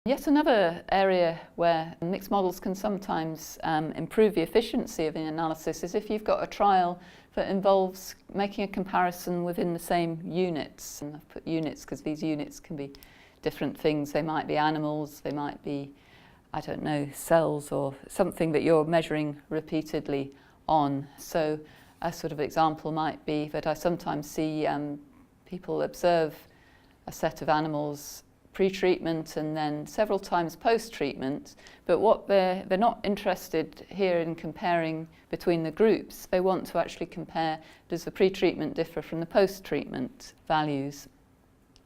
Yet another area where mixed models can sometimes improve the efficiency of the analysis is if you've got a trial that involves making a comparison within the same units. And I've put units because these units can be different things. They might be animals, they might be, I don't know, cells or something that you're measuring repeatedly on. So a sort of example might be that I sometimes see people observe a set of animals pre-treatment and then several times post-treatment, but what they're not interested here in comparing between the groups. They want to actually compare, does the pre-treatment differ from the post-treatment values?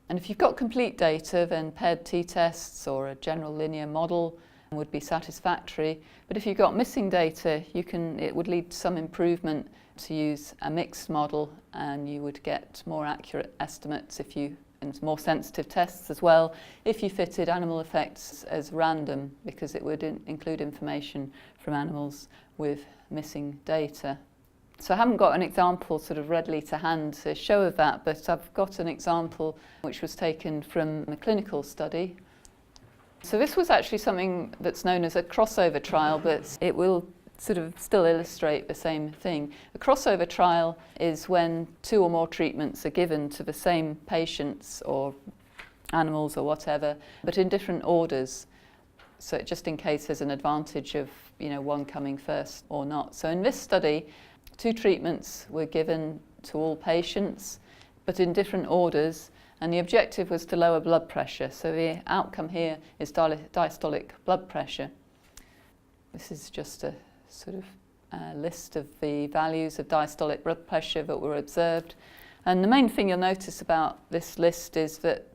And if you've got complete data, then paired t-tests or a general linear model would be satisfactory. But if you've got missing data, it would lead to some improvement to use a mixed model, and you would get more accurate estimates and more sensitive tests as well if you fitted animal effects as random, because it would include information from animals with missing data. So I haven't got an example sort of readily to hand to show of that, but I've got an example which was taken from a clinical study. So this was actually something that's known as a crossover trial, but it will sort of still illustrate the same thing. A crossover trial is when two or more treatments are given to the same patients or animals or whatever, but in different orders. So just in case there's an advantage of one coming first or not. So in this study, 2 treatments were given to all patients, but in different orders, and the objective was to lower blood pressure. So the outcome here is diastolic blood pressure. This is just a sort of list of the values of diastolic blood pressure that were observed. And the main thing you'll notice about this list is that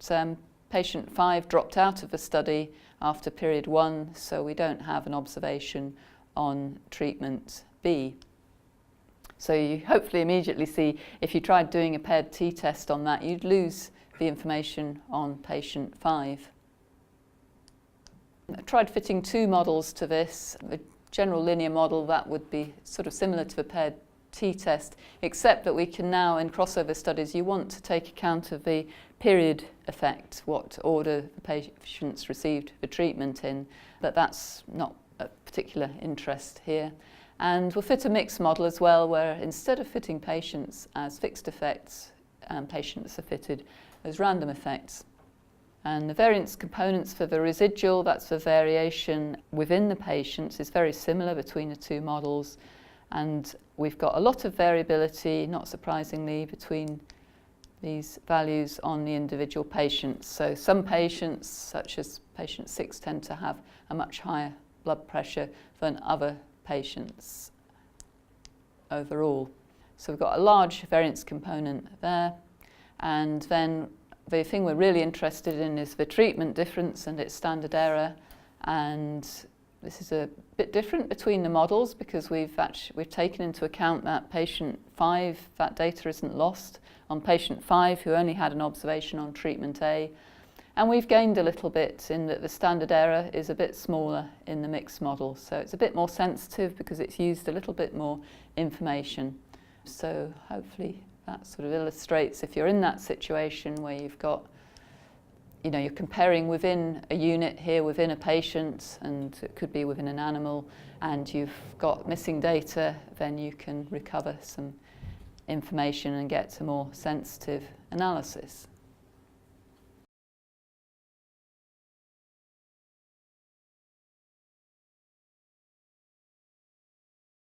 patient 5 dropped out of the study after period 1, so we don't have an observation on treatment B. So you hopefully immediately see if you tried doing a paired t-test on that, you'd lose the information on patient 5. I tried fitting 2 models to this. A general linear model that would be sort of similar to the paired t-test, except that we can now, in crossover studies, you want to take account of the period effect, what order the patients received the treatment in, but that's not a particular interest here. And we'll fit a mixed model as well, where instead of fitting patients as fixed effects, patients are fitted as random effects. And the variance components for the residual, that's the variation within the patients, is very similar between the 2 models. And we've got a lot of variability, not surprisingly, between these values on the individual patients. So some patients, such as patient 6, tend to have a much higher blood pressure than other patients overall. So we've got a large variance component there. And then the thing we're really interested in is the treatment difference and its standard error. And this is a bit different between the models because we've taken into account that patient 5, that data isn't lost on patient 5 who only had an observation on treatment A. And we've gained a little bit in that the standard error is a bit smaller in the mixed model. So it's a bit more sensitive because it's used a little bit more information. So hopefully that sort of illustrates if you're in that situation where you've got, you're comparing within a unit here, within a patient, and it could be within an animal, and you've got missing data, then you can recover some information and get a more sensitive analysis.